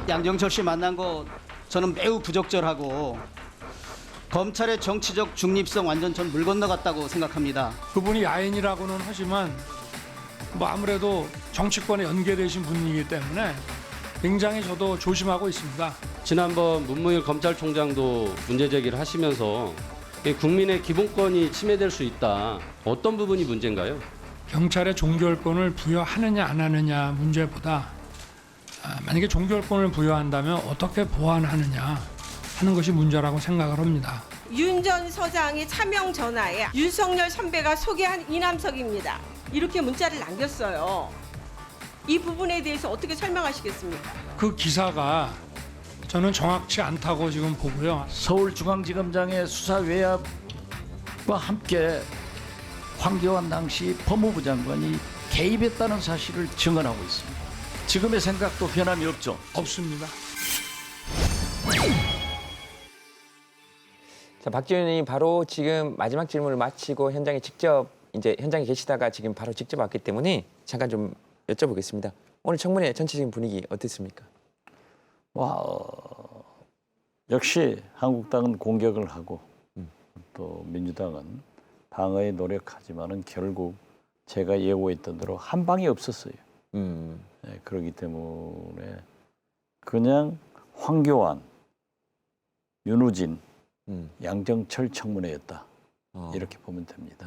양정철 씨 만난 거 저는 매우 부적절하고 검찰의 정치적 중립성 완전 전 물 건너갔다고 생각합니다. 그분이 야인이라고는 하지만 뭐 아무래도 정치권에 연계되신 분이기 때문에 굉장히 저도 조심하고 있습니다. 지난번 문무일 검찰총장도 문제 제기를 하시면서 국민의 기본권이 침해될 수 있다. 어떤 부분이 문제인가요? 경찰에 종결권을 부여하느냐 안 하느냐 문제보다 만약에 종결권을 부여한다면 어떻게 보완하느냐 하는 것이 문제라고 생각을 합니다. 윤 전 서장의 차명 전화에 윤석열 선배가 소개한 이남석입니다. 이렇게 문자를 남겼어요. 이 부분에 대해서 어떻게 설명하시겠습니까? 그 기사가 저는 정확치 않다고 지금 보고요. 서울중앙지검장의 수사 외압과 함께 황교안 당시 법무부 장관이 개입했다는 사실을 증언하고 있습니다. 지금의 생각도 변함이 없죠? 없습니다. 자, 박지원 의원이 바로 지금 마지막 질문을 마치고 현장에 계시다가 지금 바로 직접 왔기 때문에 잠깐 좀 여쭤보겠습니다. 오늘 청문회 전체적인 분위기 어땠습니까? 역시 한국당은 공격을 하고 또 민주당은 방어에 노력하지만은 결국 제가 예고했던 대로 한 방이 없었어요. 네, 그렇기 때문에 그냥 황교안, 윤우진, 양정철 청문회였다. 이렇게 보면 됩니다.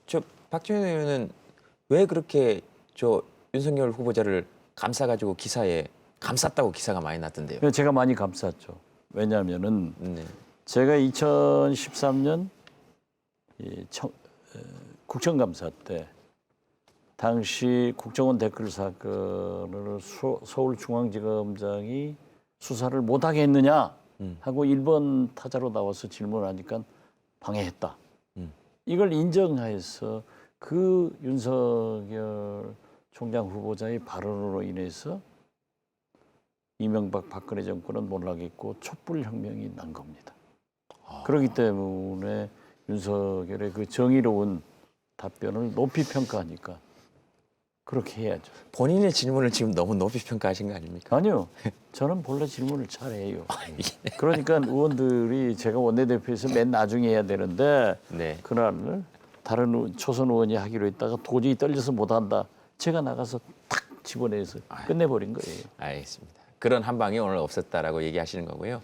저 박지원 의원은 왜 그렇게 저 윤석열 후보자를 감싸가지고 기사에 감쌌다고 기사가 많이 났던데요? 제가 많이 감쌌죠. 왜냐하면은 제가 2013년 국정감사 때 당시 국정원 댓글 사건을 서울중앙지검장이 수사를 못하게 했느냐 하고 1번 타자로 나와서 질문을 하니까 방해했다. 이걸 인정해서 그 윤석열 총장 후보자의 발언으로 인해서 이명박 박근혜 정권은 몰락했고 촛불혁명이 난 겁니다. 그렇기 때문에 윤석열의 그 정의로운 답변을 높이 평가하니까 그렇게 해야죠. 본인의 질문을 지금 너무 높이 평가하신 거 아닙니까? 아니요. 저는 본래 질문을 잘해요. 그러니까 의원들이 제가 원내대표에서 맨 나중에 해야 되는데 그날 다른 초선 의원이 하기로 했다가 도저히 떨려서 못한다. 제가 나가서 탁 집어내서 끝내버린 거예요. 알겠습니다. 그런 한 방이 오늘 없었다라고 얘기하시는 거고요.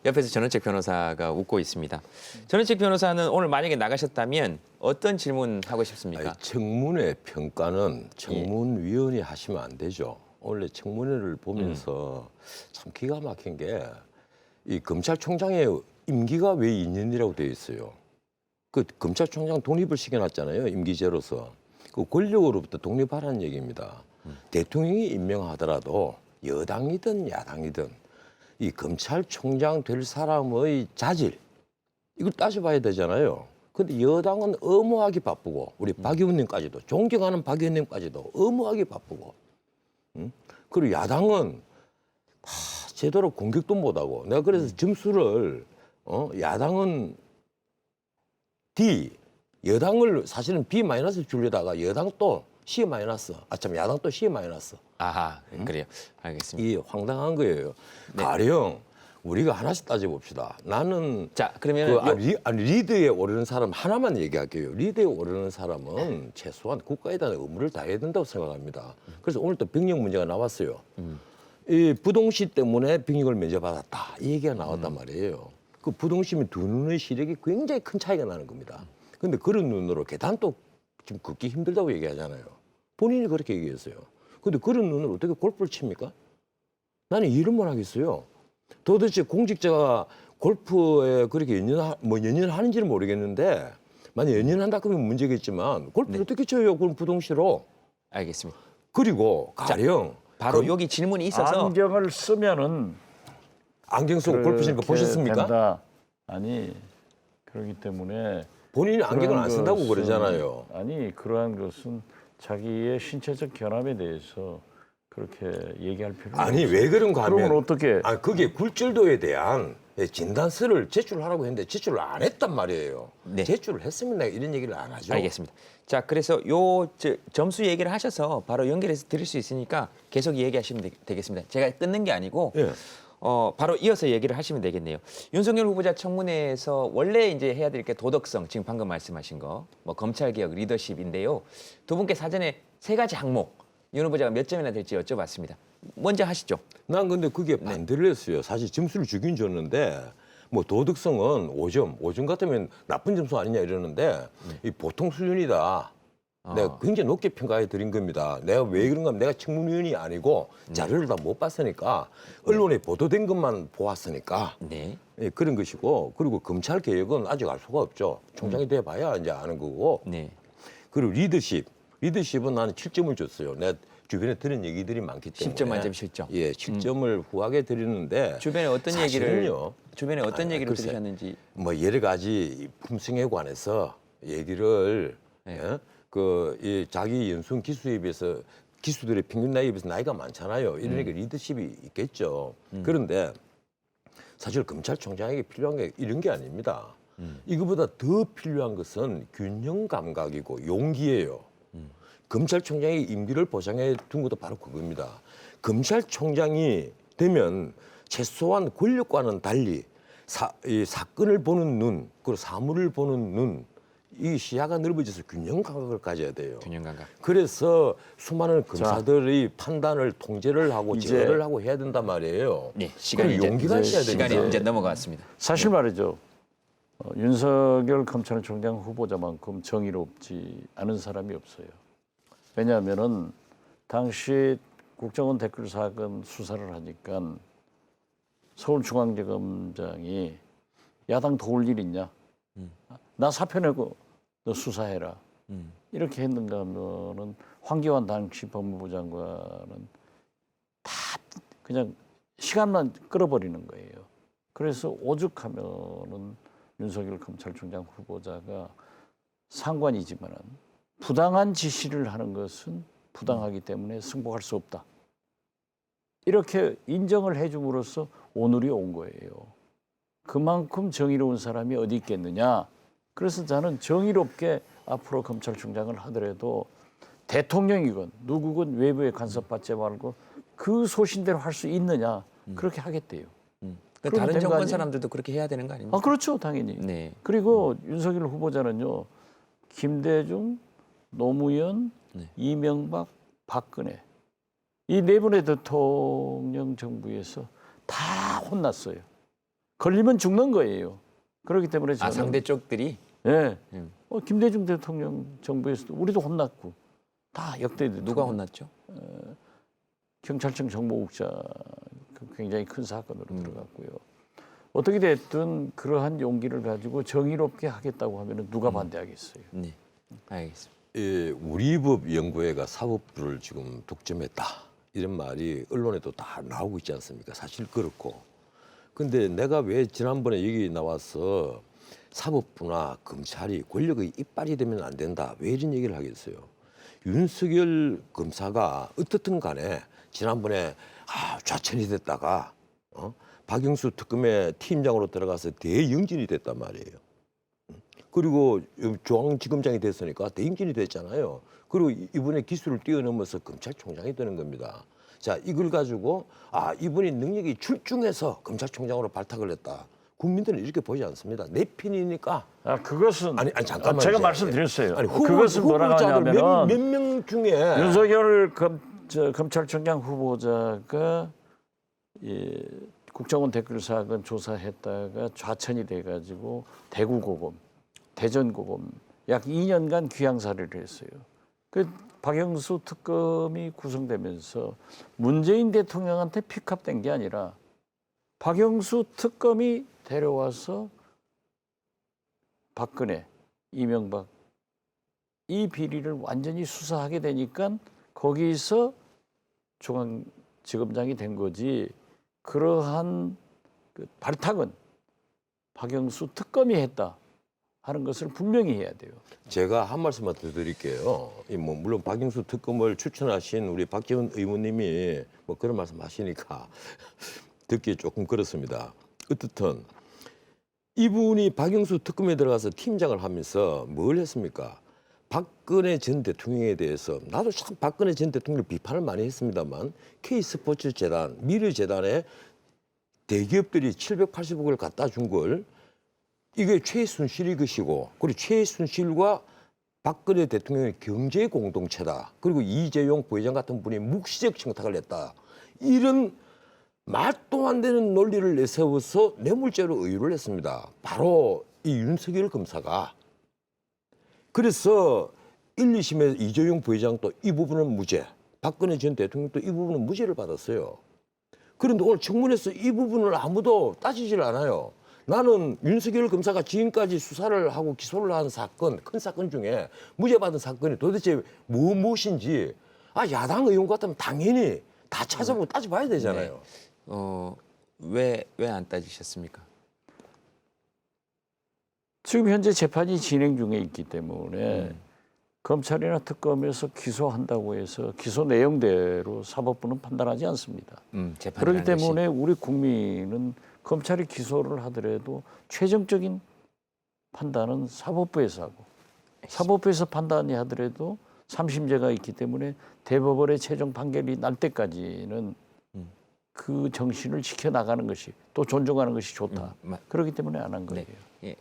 옆에서 전원책 변호사가 웃고 있습니다. 전원책 변호사는 오늘 만약에 나가셨다면 어떤 질문 하고 싶습니까? 청문회 평가는 청문위원이 하시면 안 되죠. 원래 청문회를 보면서 참 기가 막힌 게 이 검찰총장의 임기가 왜 2년이라고 되어 있어요. 그 검찰총장 독립을 시켜놨잖아요. 임기제로서. 그 권력으로부터 독립하라는 얘기입니다. 대통령이 임명하더라도 여당이든 야당이든 이 검찰총장 될 사람의 자질 이걸 따져봐야 되잖아요. 근데 여당은 엄호하기 바쁘고 우리 박 의원님까지도 존경하는 박 의원님까지도 엄호하기 바쁘고 그리고 야당은 제대로 공격도 못하고 내가 그래서 점수를 야당은 D 여당을 사실은 B 마이너스 주려다가 여당 또 C 마이너스 야당 또 C 마이너스 아하 그래요. 알겠습니다. 이게 황당한 거예요. 가령 우리가 하나씩 따져봅시다. 나는 자 그러면 리드에 오르는 사람 하나만 얘기할게요. 리드에 오르는 사람은 최소한 국가에 대한 의무를 다해야 된다고 생각합니다. 그래서 오늘 또 병역 문제가 나왔어요. 이 부동시 때문에 병역을 면제받았다 이 얘기가 나왔단 말이에요. 그 부동시면 두 눈의 시력이 굉장히 큰 차이가 나는 겁니다. 그런데 그런 눈으로 계단도 지금 걷기 힘들다고 얘기하잖아요. 본인이 그렇게 얘기했어요. 근데 그런 눈으로 어떻게 골프를 칩니까? 나는 이해를 못 하겠어요. 도대체 공직자가 골프에 그렇게 연연하는지는 모르겠는데 만약 연연한다 그러면 문제겠지만 골프를 어떻게 쳐요? 그럼 부동시로. 알겠습니다. 그리고 가령 바로 여기 질문이 있어서 안경을 쓰면은 안경 쓰고 골프 치는 거 보셨습니까? 된다. 아니 그렇기 때문에 본인이 안경을 안 쓴다고 것은, 그러잖아요. 아니 그러한 것은 자기의 신체적 결함에 대해서 그렇게 얘기할 필요는 아니 없어요. 왜 그런가 하면 그러면 어떻게? 그게 굴절도에 대한 진단서를 제출하라고 했는데 제출을 안 했단 말이에요. 네. 제출을 했으면 내가 이런 얘기를 안 하죠. 알겠습니다. 자, 그래서 점수 얘기를 하셔서 바로 연결해서 드릴 수 있으니까 계속 얘기하시면 되겠습니다. 제가 끊는 게 아니고 예. 바로 이어서 얘기를 하시면 되겠네요. 윤석열 후보자 청문회에서 원래 이제 해야 될 게 도덕성, 지금 방금 말씀하신 거, 뭐 검찰 개혁, 리더십인데요. 두 분께 사전에 세 가지 항목 윤 후보자가 몇 점이나 될지 여쭤봤습니다. 먼저 하시죠. 난 근데 그게 반대를 했어요. 사실 점수를 주긴 줬는데 뭐 도덕성은 5점 같으면 나쁜 점수 아니냐 이러는데 이 보통 수준이다. 내가 굉장히 높게 평가해 드린 겁니다. 내가 왜 그런가 하면 내가 청문위원이 아니고 자료를 다 못 봤으니까 언론에 보도된 것만 보았으니까 네. 예, 그런 것이고 그리고 검찰 개혁은 아직 알 수가 없죠. 총장이 돼 봐야 이제 아는 거고 네. 그리고 리더십은 나는 7점을 줬어요. 내가 주변에 들은 얘기들이 많기 때문에 10점 만점 7점. 예, 7점을 후하게 드리는데 주변에 어떤 사실은요, 얘기를 글쎄, 들으셨는지. 뭐 여러 가지 품성에 관해서 얘기를 네. 이 자기 연수원 기수에 비해서 기수들의 평균 나이에 비해서 나이가 많잖아요. 이러니까 리더십이 있겠죠. 그런데 사실 검찰총장에게 필요한 게 이런 게 아닙니다. 이거보다 더 필요한 것은 균형 감각이고 용기예요. 검찰총장의 임기를 보장해 둔 것도 바로 그겁니다. 검찰총장이 되면 최소한 권력과는 달리 이 사건을 보는 눈, 그리고 사물을 보는 눈, 이 시야가 넓어져서 균형 감각을 가져야 돼요. 균형 감각. 그래서 수많은 검사들의 판단을 통제를 하고 제어를 하고 해야 된단 말이에요. 네, 시간이 그리고 용기가 있어야 시간이 됩니다. 이제 넘어갔습니다. 사실 말이죠. 윤석열 검찰총장 후보자만큼 정의롭지 않은 사람이 없어요. 왜냐하면은 당시 국정원 댓글 사건 수사를 하니까 서울중앙지검장이 야당 도울 일 있냐? 나 사표 내고 너 수사해라. 이렇게 했는가 하면은 황교안 당시 법무부 장관은 다 그냥 시간만 끌어버리는 거예요. 그래서 오죽하면은 윤석열 검찰총장 후보자가 상관이지만은 부당한 지시를 하는 것은 부당하기 때문에 승복할 수 없다. 이렇게 인정을 해줌으로써 오늘이 온 거예요. 그만큼 정의로운 사람이 어디 있겠느냐. 그래서 저는 정의롭게 앞으로 검찰총장을 하더라도 대통령이건 누구건 외부에 간섭받지 말고 그 소신대로 할 수 있느냐. 그렇게 하겠대요. 그러니까 다른 된 거 정권 아니에요? 사람들도 그렇게 해야 되는 거 아닙니까? 아, 그렇죠. 당연히. 네. 그리고 윤석열 후보자는요. 김대중, 노무현, 네. 이명박, 박근혜 이 네 분의 대통령 정부에서 다 혼났어요. 걸리면 죽는 거예요. 그렇기 때문에 저는 상대 쪽들이 예. 김대중 대통령 정부에서도 우리도 혼났고 다 역대 대통령. 누가 혼났죠? 경찰청 정보국장 굉장히 큰 사건으로 들어갔고요. 어떻게 됐든 그러한 용기를 가지고 정의롭게 하겠다고 하면 누가 반대하겠어요. 네. 알겠습니다. 우리 법 연구회가 사법부를 지금 독점했다. 이런 말이 언론에도 다 나오고 있지 않습니까? 사실 그렇고. 근데 내가 왜 지난번에 여기 나와서 사법부나 검찰이 권력의 이빨이 되면 안 된다. 왜 이런 얘기를 하겠어요? 윤석열 검사가 어떻든 간에 지난번에 좌천이 됐다가 박영수 특검의 팀장으로 들어가서 대영진이 됐단 말이에요. 그리고 중앙지검장이 됐으니까 대행진이 됐잖아요. 그리고 이번에 기술을 뛰어넘어서 검찰총장이 되는 겁니다. 자, 이걸 가지고 이분이 능력이 출중해서 검찰총장으로 발탁을 했다. 국민들은 이렇게 보지 않습니다. 내 편이니까. 그것은 아니 잠깐만. 제가 말씀드렸어요. 아니, 그것은 뭐라고 하냐면은 몇 명 중에 윤석열 검찰총장 후보자가 국정원 댓글 사건 조사했다가 좌천이 돼가지고 대구고검, 대전고검 약 2년간 귀향살이를 했어요. 그 박영수 특검이 구성되면서 문재인 대통령한테 픽업된 게 아니라 박영수 특검이 데려와서 박근혜, 이명박 이 비리를 완전히 수사하게 되니까 거기서 중앙지검장이 된 거지. 그러한 그 발탁은 박영수 특검이 했다 하는 것을 분명히 해야 돼요. 제가 한 말씀만 더 드릴게요. 물론 박영수 특검을 추천하신 우리 박지원 의원님이 뭐 그런 말씀 하시니까 듣기 조금 그렇습니다. 어떻든 이분이 박영수 특검에 들어가서 팀장을 하면서 뭘 했습니까? 박근혜 전 대통령에 대해서 나도 참 박근혜 전 대통령 비판을 많이 했습니다만 K스포츠재단, 미르재단에 대기업들이 780억을 갖다 준 걸 이게 최순실이 것이고 그리고 최순실과 박근혜 대통령의 경제 공동체다. 그리고 이재용 부회장 같은 분이 묵시적 청탁을 했다. 이런 말도 안 되는 논리를 내세워서 뇌물죄로 의유를 했습니다. 바로 이 윤석열 검사가. 그래서 1, 2심에서 이재용 부회장도 이 부분은 무죄, 박근혜 전 대통령도 이 부분은 무죄를 받았어요. 그런데 오늘 청문회에서 이 부분을 아무도 따지질 않아요. 나는 윤석열 검사가 지금까지 수사를 하고 기소를 한 사건, 큰 사건 중에 무죄 받은 사건이 도대체 무엇인지 야당 의원 같으면 당연히 다 찾아보고 따져봐야 되잖아요. 왜 안 따지셨습니까? 지금 현재 재판이 진행 중에 있기 때문에 검찰이나 특검에서 기소한다고 해서 기소 내용대로 사법부는 판단하지 않습니다. 그렇기 때문에 우리 국민은 검찰이 기소를 하더라도 최종적인 판단은 사법부에서 하고 사법부에서 판단이 하더라도 3심제가 있기 때문에 대법원의 최종 판결이 날 때까지는 그 정신을 지켜나가는 것이 또 존중하는 것이 좋다. 그렇기 때문에 안 한 거예요. 예.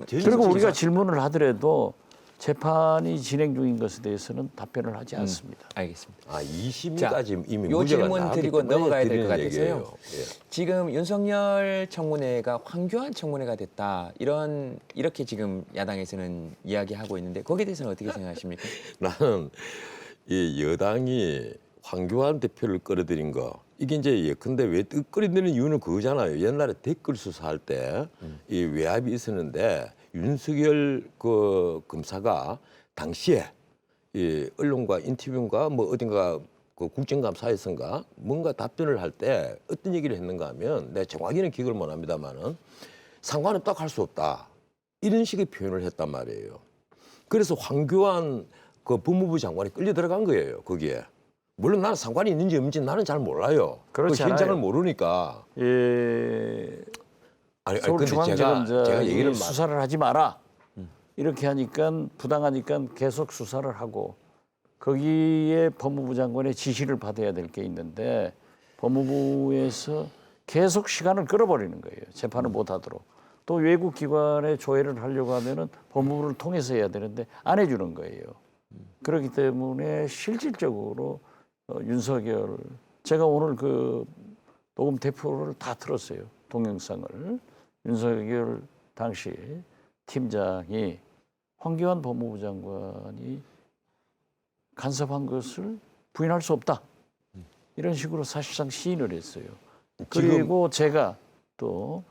그리고 우리가 질문을 하더라도 재판이 진행 중인 것에 대해서는 답변을 하지 않습니다. 알겠습니다. 2심까지 이미 요 무죄가 질문 나왔기 드리고 때문에 넘어가야 될 것 드리는 같아서요. 얘기예요. 예. 지금 윤석열 청문회가 황교안 청문회가 됐다. 이렇게 지금 야당에서는 이야기하고 있는데 거기에 대해서는 어떻게 생각하십니까? 나는 이 여당이 황교안 대표를 끌어들인 거 이게 이제 예컨대 왜 끌어들이는 이유는 그거잖아요. 옛날에 댓글 수사할 때 이 외압이 있었는데 윤석열 그 검사가 당시에 이 언론과 인터뷰인가 뭐 어딘가 그 국정감사에서인가 뭔가 답변을 할 때 어떤 얘기를 했는가 하면 내가 정확히는 기억을 못 합니다만은 상관은 딱 할 수 없다. 이런 식의 표현을 했단 말이에요. 그래서 황교안 그 법무부 장관이 끌려 들어간 거예요. 거기에. 물론 나는 상관이 있는지 없는지 나는 잘 몰라요. 그렇지 그 현장을 않아요. 모르니까. 근데 서울중앙지검 제가 얘기를 수사를 하지 마라. 이렇게 하니까 부당하니까 계속 수사를 하고 거기에 법무부 장관의 지시를 받아야 될 게 있는데 법무부에서 계속 시간을 끌어버리는 거예요. 재판을 못 하도록. 또 외국 기관에 조회를 하려고 하면은 법무부를 통해서 해야 되는데 안 해주는 거예요. 그렇기 때문에 실질적으로 윤석열 제가 오늘 그 녹음 대표를 다 들었어요. 동영상을. 윤석열 당시 팀장이 황교안 법무부 장관이 간섭한 것을 부인할 수 없다. 이런 식으로 사실상 시인을 했어요. 그리고 제가 또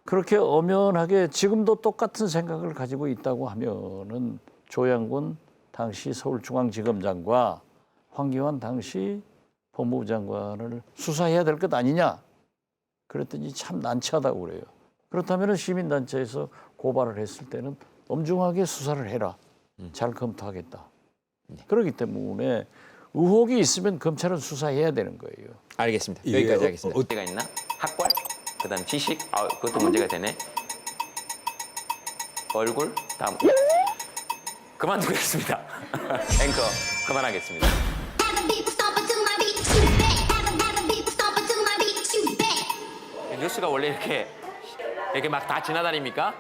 그렇게 엄연하게 지금도 똑같은 생각을 가지고 있다고 하면은 조양군 당시 서울중앙지검장과 황교안 당시 법무부 장관을 수사해야 될 것 아니냐. 그랬더니 참 난처하다고 그래요. 그렇다면 시민단체에서 고발을 했을 때는 엄중하게 수사를 해라. 잘 검토하겠다. 그렇기 때문에 의혹이 있으면 검찰은 수사해야 되는 거예요. 알겠습니다. 이게 여기까지 하겠습니다. 문제가 있나? 학벌, 그다음 지식, 그것도 문제가 되네. 얼굴, 다음 그만두겠습니다. 앵커 그만하겠습니다. 뉴스가 원래 이렇게 막 다 지나다닙니까?